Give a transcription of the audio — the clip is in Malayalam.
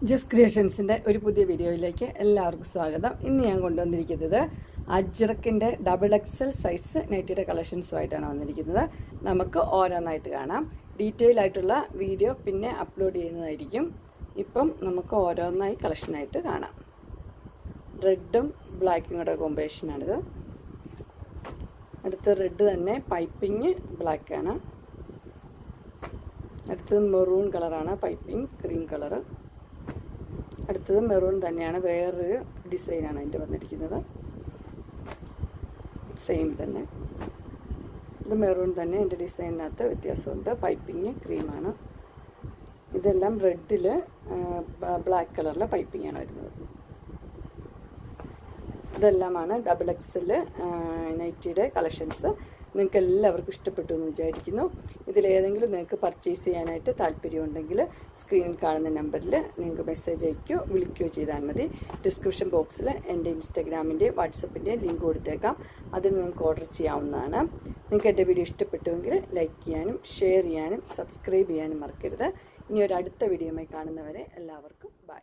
ജസ്റ്റ് ക്രിയേഷൻസിൻ്റെ ഒരു പുതിയ വീഡിയോയിലേക്ക് എല്ലാവർക്കും സ്വാഗതം. ഇന്ന് ഞാൻ കൊണ്ടുവന്നിരിക്കുന്നത് അജ്രക്കിൻ്റെ XXL സൈസ് നൈറ്റിയുടെ കളക്ഷൻസുമായിട്ടാണ് വന്നിരിക്കുന്നത്. നമുക്ക് ഓരോന്നായിട്ട് കാണാം. ഡീറ്റെയിൽ ആയിട്ടുള്ള വീഡിയോ പിന്നെ അപ്ലോഡ് ചെയ്യുന്നതായിരിക്കും. ഇപ്പം നമുക്ക് ഓരോന്നായി കളക്ഷനായിട്ട് കാണാം. റെഡും ബ്ലാക്കും കൂടെ കോമ്പിനേഷനാണിത്. അടുത്ത റെഡ് തന്നെ പൈപ്പിങ് ബ്ലാക്കാണ്. അടുത്തത് മെറൂൺ കളറാണ്, പൈപ്പിംഗ് ക്രീം കളറ്. അടുത്തത് മെറൂൺ തന്നെയാണ്, വേറൊരു ഡിസൈനാണ് അതിൻ്റെ വന്നിരിക്കുന്നത്. സെയിം തന്നെ, ഇത് മെറൂൺ തന്നെ, എൻ്റെ ഡിസൈനിനകത്ത് വ്യത്യാസമുണ്ട്. പൈപ്പിങ് ക്രീമാണ്. ഇതെല്ലാം റെഡിൽ ബ്ലാക്ക് കളറിലെ പൈപ്പിങ്ങാണ് വരുന്നത്. ഇതെല്ലാമാണ് XXL നൈറ്റിയുടെ കളക്ഷൻസ്. നിങ്ങൾക്ക് എല്ലാവർക്കും ഇഷ്ടപ്പെട്ടു എന്ന് വിചാരിക്കുന്നു. ഇതിലേതെങ്കിലും നിങ്ങൾക്ക് പർച്ചേസ് ചെയ്യാനായിട്ട് താല്പര്യമുണ്ടെങ്കിൽ സ്ക്രീനിൽ കാണുന്ന നമ്പറിൽ നിങ്ങൾക്ക് മെസ്സേജ് അയക്കുകയോ വിളിക്കുകയോ ചെയ്താൽ മതി. ഡിസ്ക്രിപ്ഷൻ ബോക്സിൽ എൻ്റെ ഇൻസ്റ്റാഗ്രാമിൻ്റെയും വാട്സപ്പിൻ്റെയും ലിങ്ക് കൊടുത്തേക്കാം. അതിൽ നിങ്ങൾക്ക് ഓർഡർ ചെയ്യാവുന്നതാണ്. നിങ്ങൾക്ക് എൻ്റെ വീഡിയോ ഇഷ്ടപ്പെട്ടുവെങ്കിൽ ലൈക്ക് ചെയ്യാനും ഷെയർ ചെയ്യാനും സബ്സ്ക്രൈബ് ചെയ്യാനും മറക്കരുത്. ഇനി ഒരു അടുത്ത വീഡിയോയുമായി കാണുന്നവരെ എല്ലാവർക്കും ബൈ.